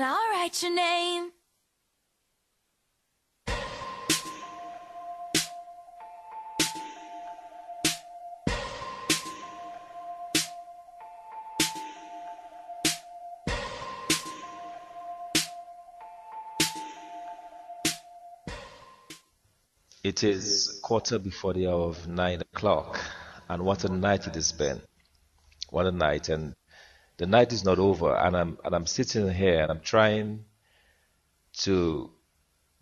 and I'll write your name. It is quarter before the hour of 9 o'clock, and what a night it has been. What a night, and the night is not over, and I'm sitting here and I'm trying to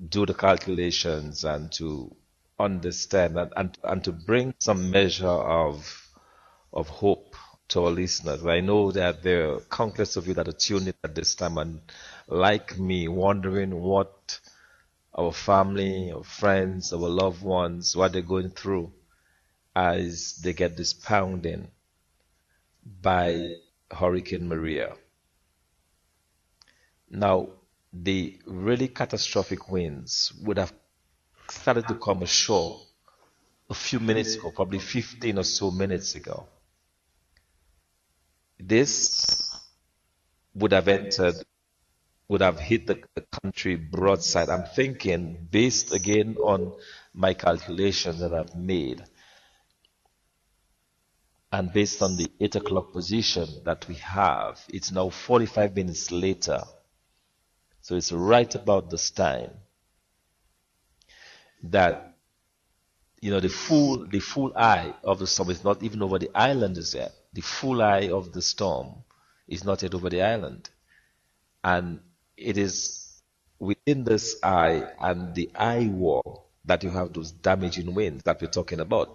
do the calculations and to understand and to bring some measure of hope to our listeners. I know that there are countless of you that are tuned in at this time and like me, wondering what our family, our friends, our loved ones, what they're going through as they get this pounding by Hurricane Maria. Now, the really catastrophic winds would have started to come ashore a few minutes ago, probably 15 or so minutes ago. This would have entered, would have hit the country broadside. I'm thinking, based again on my calculations that I've made, and based on the 8 o'clock position that we have, it's now 45 minutes later. So it's right about this time that the full eye of the storm is not even over the island as yet. The full eye of the storm is not yet over the island. And it is within this eye and the eye wall that you have those damaging winds that we're talking about,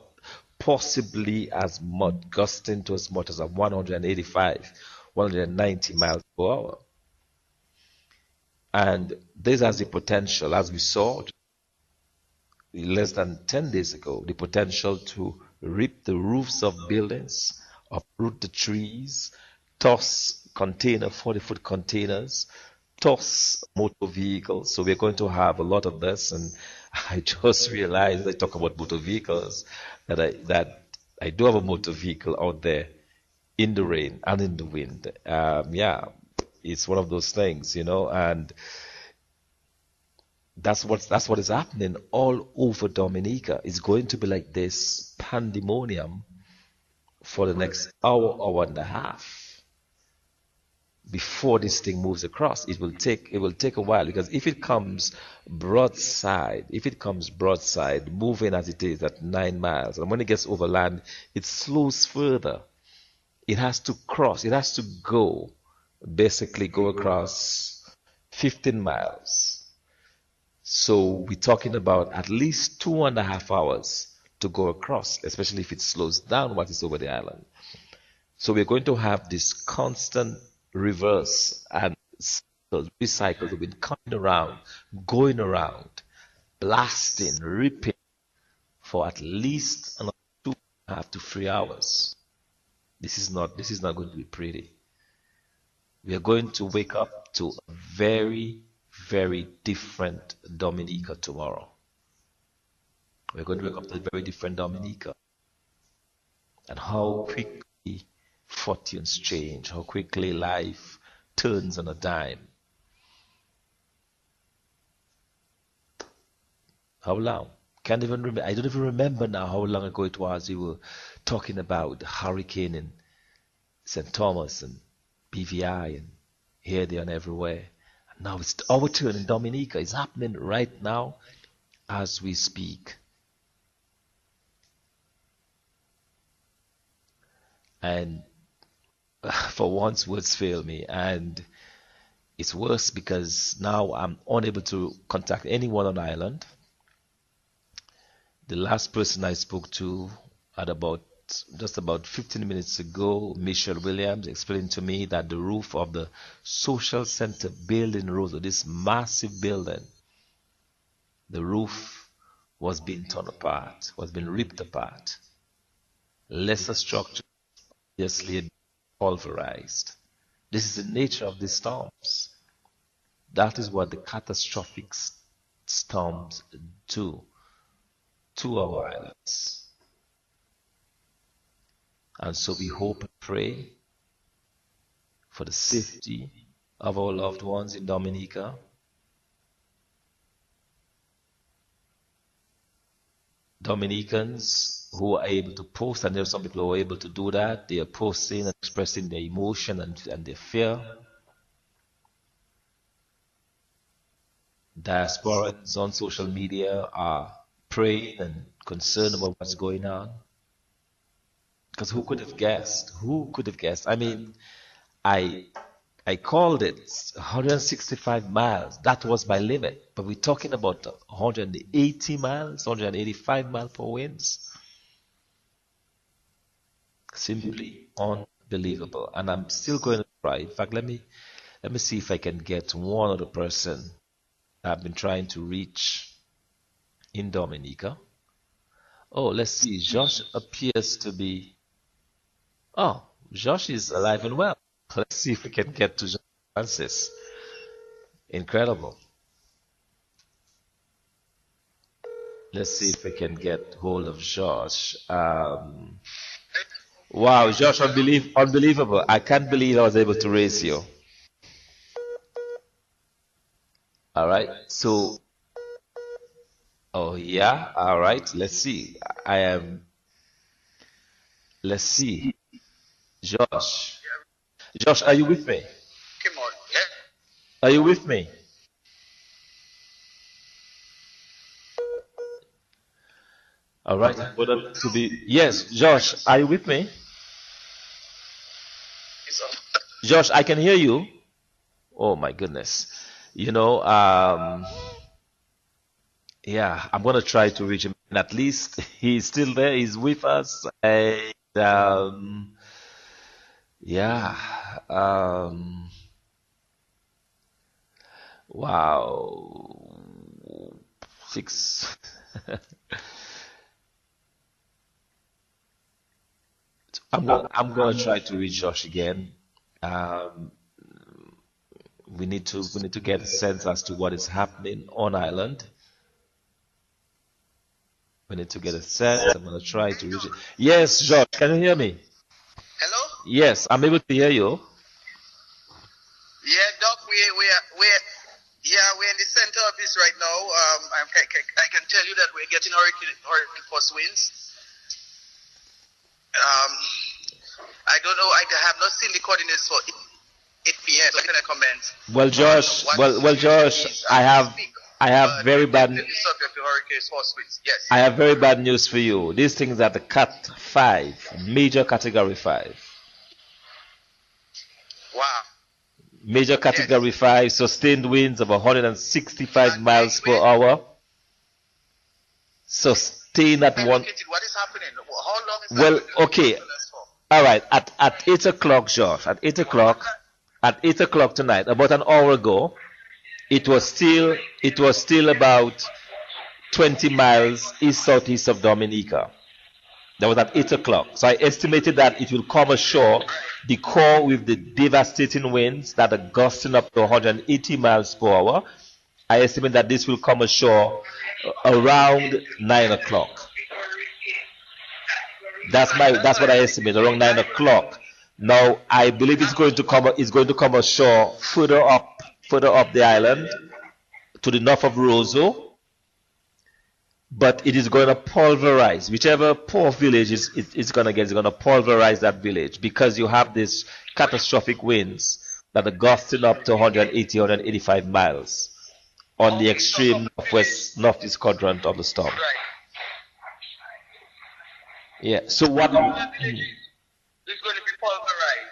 possibly as much, gusting to as much as 185, 190 miles per hour. And this has the potential, as we saw less than 10 days ago, the potential to rip the roofs of buildings, uproot the trees, toss 40-foot containers, toss motor vehicles. So we're going to have a lot of this. And I just realized, I talk about motor vehicles, that I do have a motor vehicle out there in the rain and in the wind. Yeah, it's one of those things, and that's what is happening all over Dominica. It's going to be like this pandemonium for the next hour and a half before this thing moves across. It will take a while, because if it comes broadside, moving as it is at 9 miles, and when it gets over land, it slows further. It has to basically go across 15 miles. So we're talking about at least 2.5 hours to go across, especially if it slows down what is over the island. So we're going to have this constant reverse and recycle. We've been coming around, going around, blasting, ripping for at least another 2.5 to 3 hours. This is not going to be pretty. We are going to wake up to a very, very different Dominica tomorrow. We're going to wake up to a very different Dominica. And how quickly fortunes change, how quickly life turns on a dime. How long? Can't even remember. I don't even remember now how long ago it was we were talking about the hurricane in St. Thomas and BVI and here, there, and everywhere. And now it's our turn in Dominica. It's happening right now as we speak. And for once, words fail me. And it's worse because now I'm unable to contact anyone on the island. The last person I spoke to at just about 15 minutes ago, Michelle Williams, explained to me that the roof of the social center building rose, this massive building, the roof was being torn apart, was being ripped apart. Lesser structures obviously pulverized. This is the nature of these storms. That is what the catastrophic storms do to our islands. And so we hope and pray for the safety of our loved ones in Dominica. Dominicans who are able to post, and there are some people who are able to do that. They are posting and expressing their emotion and their fear. Diasporans on social media are praying and concerned about what's going on. Because who could have guessed? Who could have guessed? I mean, I I called it 165 miles. That was my limit. But we're talking about 180 miles, 185 mile per winds. Simply unbelievable. And I'm still going to try. In fact, let me see if I can get one other person I've been trying to reach in Dominica. Oh, let's see. Josh appears to be. Oh, Josh is alive and well. Let's see if we can get to Josh Francis. Incredible. Let's see if we can get hold of Josh. Wow, Josh, unbelievable. I can't believe I was able to raise you. All right. So, oh yeah. All right. Let's see. I am. Let's see. Josh. Josh, are you with me? Come on. Yeah. Are you with me? All right. I'm gonna to be. Yes, Josh, are you with me? Josh, I can hear you. Oh my goodness. You know, yeah, I'm gonna try to reach him. And at least he's still there. He's with us. And yeah, wow. Six. I'm gonna try to reach Josh again. Um, we need to get a sense as to what is happening on island. We need to get a sense. I'm gonna try to reach it. Yes, Josh, can you hear me? Hello? Yes, I'm able to hear you. Yeah, Doc, we're in the center of this right now. I can tell you that we're getting hurricane force winds. I don't know. I have not seen the coordinates for it yet. So can I comment? Well, Josh, Josh, I have very bad Subject to hurricane force winds. Yes. I have very bad news for you. These things are the Cat 5, major category 5. Wow. Major category Yes. 5, sustained winds of 165 And miles per hour. Sustained at one. What is happening? How long is Well, that going okay. to last for? All right. At 8 o'clock, Josh. At 8 o'clock tonight, about an hour ago, it was still about 20 miles east southeast of Dominica. That was at 8 o'clock. So I estimated that it will come ashore, the core with the devastating winds that are gusting up to 180 miles per hour. I estimate that this will come ashore around 9 o'clock. That's what I estimate, around 9 o'clock. Now I believe it's going to come ashore further up the island to the north of Roseau, but it is going to pulverize whichever poor village it's going to get. It's going to pulverize that village because you have these catastrophic winds that are gusting up to 180, 185 miles on the Okay, so extreme northeast quadrant of the storm. right. Yeah. So So what? some of the villages is going to be pulverized.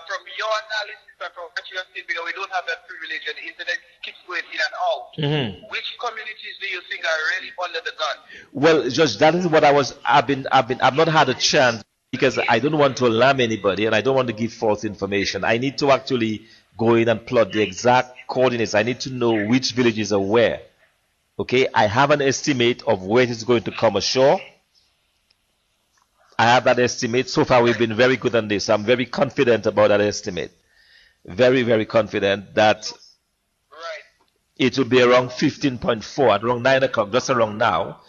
From your analysis and from what you have seen, because we don't have that privilege and the internet keeps going in and out. Mhm. Which communities do you think are really under the gun? Well, Judge, that is what I've not had a chance because I don't want to alarm anybody and I don't want to give false information. I need to actually go in and plot the exact coordinates. I need to know which villages are where. Okay, I have an estimate of where it is going to come ashore. I have that estimate. So far, we've been very good on this. I'm very confident about that estimate. Very, very confident that Right. it will be around 15.4 at around 9 o'clock, just around now.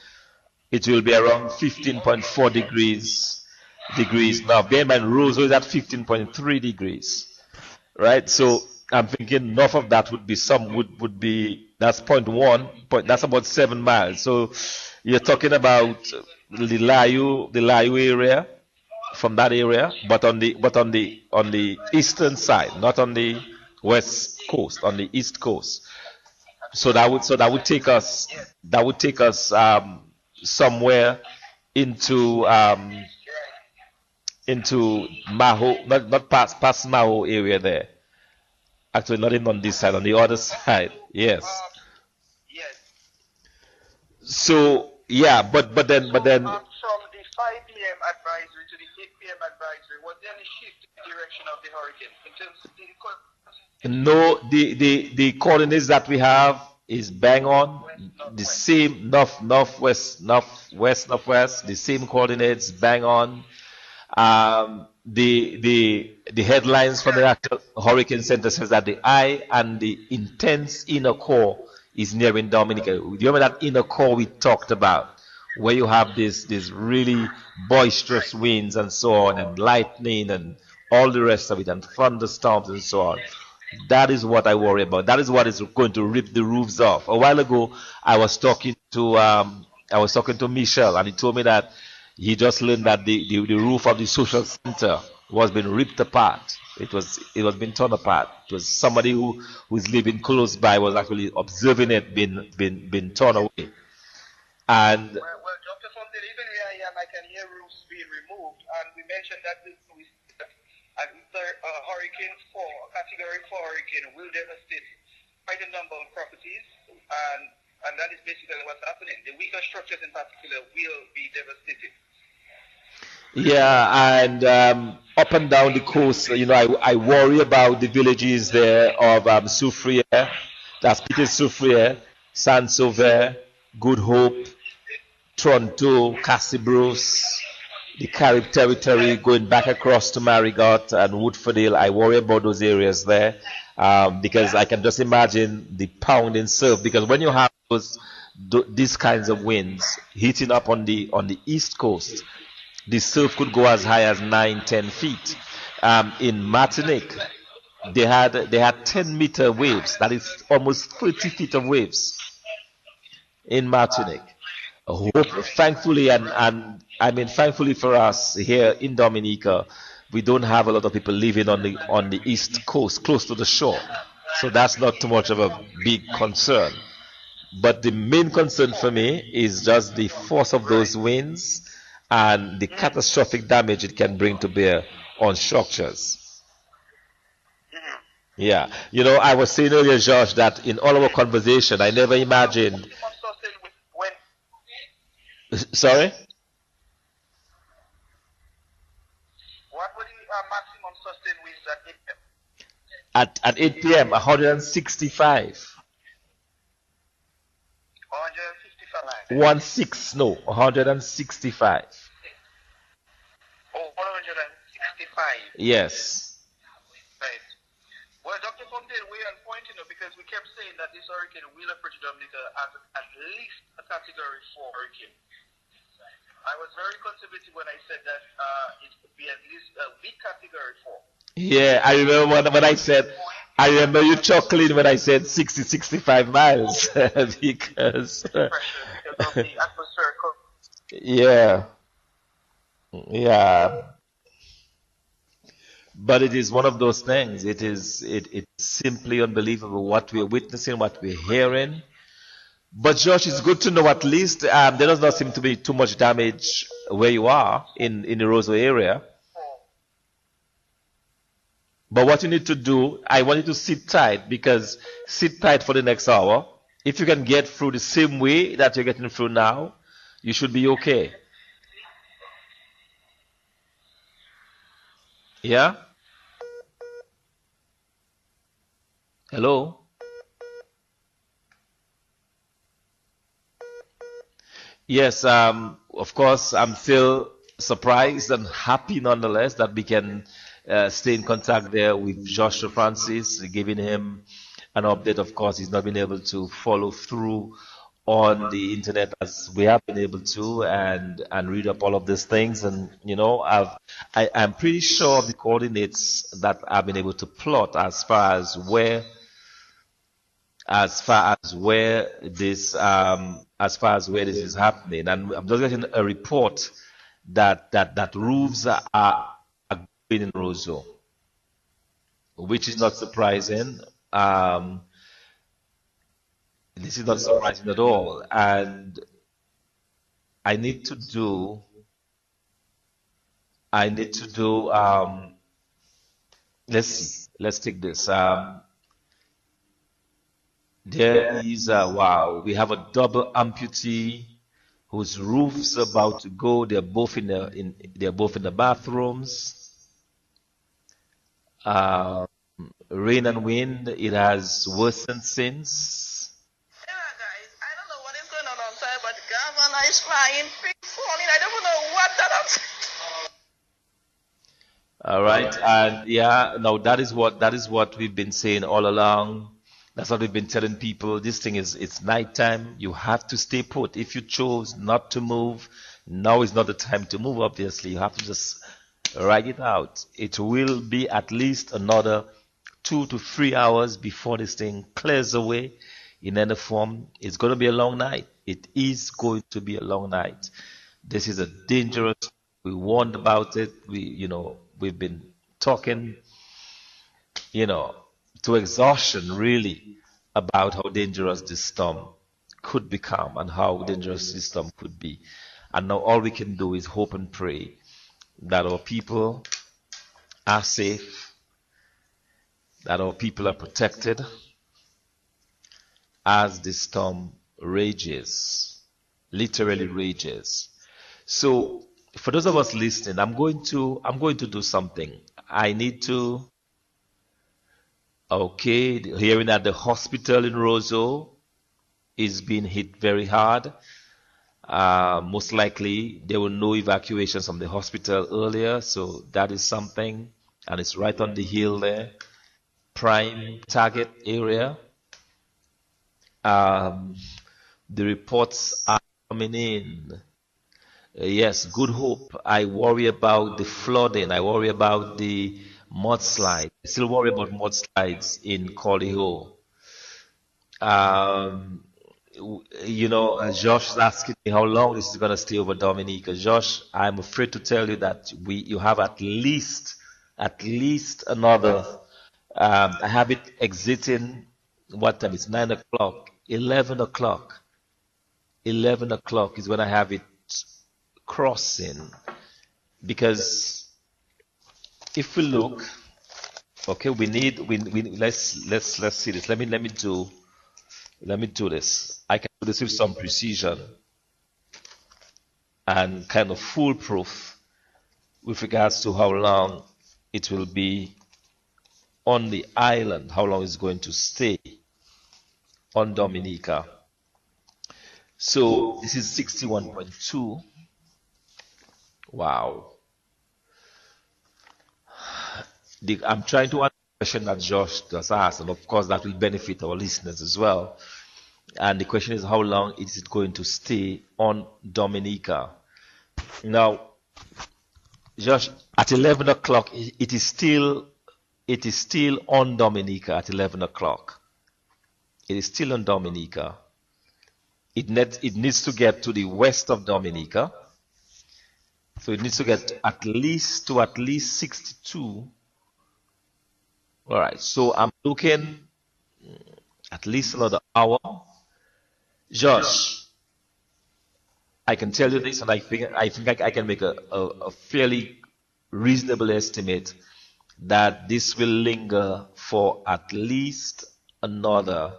It will be around 15.4 degrees. Now, bear in mind, Roseau is at 15.3 degrees, right? So I'm thinking north of that would be would be that's point one point that's about 7 miles. So you're talking about the Layu area from that area, but on the eastern side, not on the west coast, on the east coast. So that would take us somewhere into into Maho, not past Maho area there. Actually, not even on this side, on the other side. Yes. Yes. So yeah, but So then from the 5 p.m. advisory to the 8 p.m. advisory, was there any shift in the direction of the hurricane in terms of the no, the coordinates that we have is bang on the same northwest, the same coordinates, bang on. The headlines from the actual Hurricane Center says that the eye and the intense inner core is nearing Dominica. Do you remember that inner core we talked about, where you have this really boisterous winds and so on, and lightning and all the rest of it, and thunderstorms and so on. That is what I worry about. That is what is going to rip the roofs off. A while ago, I was talking to Michel, and he told me that he just learned that the roof of the social center was being ripped apart. It was being torn apart. It was somebody who's living close by was actually observing it being torn away. And well, Dr. Fontaine, even where I am, I can hear roofs being removed, and we mentioned that and Hurricane 4, Category 4 hurricane will devastate quite a number of properties, and that is basically what's happening. The weaker structures in particular will be devastated. yeah, and up and down the coast, I worry about the villages there of Soufriere, that's Peter Soufriere, Saint Sauveur, Good Hope, Toronto, Cassibros, the Carib territory going back across to Marigot and Woodfordale. I worry about those areas there because I can just imagine the pounding surf. Because when you have these kinds of winds hitting up on the east coast, the surf could go as high as 9, 10 feet. In Martinique, they had 10-meter waves. That is almost 30 feet of waves in Martinique. Thankfully, and I mean, thankfully for us here in Dominica, we don't have a lot of people living on the east coast, close to the shore. So that's not too much of a big concern. But the main concern for me is just the force of those winds and the catastrophic damage it can bring to bear on structures. Yeah. I was saying earlier, Josh, that in all our conversation, I never imagined. Sorry? What would the maximum sustained winds at 8 p.m.? At 8 p.m., 165. 155. 16, no, 165. Oh, 165. Yes. Right. Well, Dr. Fontaine, we're on point, because we kept saying that this hurricane will approach Dominica as at least a Category 4 hurricane. I was very conservative when I said that it could be at least a weak Category 4. Yeah, I remember when I remember you chuckling when I said 60, 65 miles because Pressure because of the atmospheric yeah, yeah. But it is one of those things. It's simply unbelievable what we're witnessing, what we're hearing. But Josh, it's good to know at least there does not seem to be too much damage where you are in the Roseau area. But what you need to do, I want you to sit tight sit tight for the next hour. If you can get through the same way that you're getting through now, you should be okay. Yeah? Hello? Yes, of course, I'm still surprised and happy nonetheless that we can stay in contact there with Joshua Francis, giving him an update. Of course, he's not been able to follow through on the internet as we have been able to and read up all of these things. And I'm pretty sure of the coordinates that I've been able to plot as far as where this is happening. And I'm just getting a report that roofs are going in Roseau, which is not surprising. Um, this is not surprising at all. And I need to do, I need to do, let's see, let's take this. There is wow, we have a double amputee whose roof's about to go. They're both in the bathrooms. Uh, Rain and wind, it has worsened since. Yeah, guys, I don't know what is going on outside, but governor is flying, pigs falling. I don't know what that is. All right, and yeah, no, that is what we've been saying all along. That's what we've been telling people. This thing is it's nighttime. You have to stay put. If you chose not to move, now is not the time to move. Obviously, you have to just ride it out. It will be at least another 2 to 3 hours before this thing clears away in any form. It's going to be a long night. It is going to be a long night. This is a dangerous. We warned about it. We've been talking, you know, to exhaustion really about how dangerous this storm could become and how dangerous this storm could be. And now all we can do is hope and pray that our people are safe, that our people are protected as the storm rages, literally rages. So for those of us listening, I'm going to do something. I need to Okay, hearing that the hospital in Roseau is being hit very hard. Most likely there were no evacuations from the hospital earlier, so that is something, and it's right on the hill there, prime target area. Um, the reports are coming in. Yes, good hope. I worry about the flooding. I worry about the mudslides. I still worry about mudslides in Coliho. Um, Josh is asking me how long this is going to stay over Dominica. Josh, I'm afraid to tell you that you have at least another. I have it exiting. What time? It's 9 o'clock. 11 o'clock. 11 o'clock is when I have it crossing. Because if we look, okay, we let's see this. Let me do this. I can do this with some precision and kind of foolproof with regards to how long it will be on the island, how long it's going to stay on Dominica. So this is 61.2. Wow. I'm trying to answer the question that Josh just asked, and of course that will benefit our listeners as well. And the question is, how long is it going to stay on Dominica? Now, Josh, at 11 o'clock, it is still on Dominica at 11 o'clock. It is still on Dominica. It needs to get to the west of Dominica. So it needs to get at least 62. All right. So I'm looking at least another hour. Josh, I can tell you this, and I think I can make a fairly reasonable estimate that this will linger for at least another.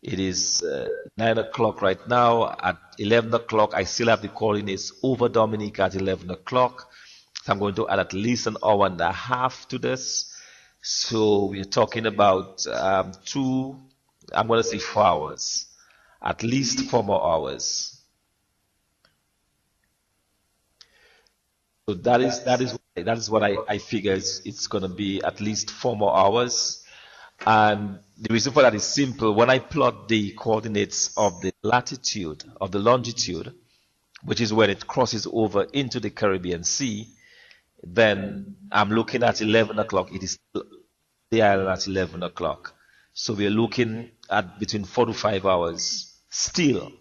It is 9 o'clock right now. At 11 o'clock, I still have the coordinates over Dominica at 11 o'clock. So I'm going to add at least an hour and a half to this. So we're talking about I'm going to say 4 hours, at least 4 more hours. So that is what I figure it's going to be at least 4 more hours. And the reason for that is simple. When I plot the coordinates of the latitude, of the longitude, which is when it crosses over into the Caribbean Sea, then I'm looking at 11 o'clock. It is still the island at 11 o'clock. So we're looking at between 4 to 5 hours still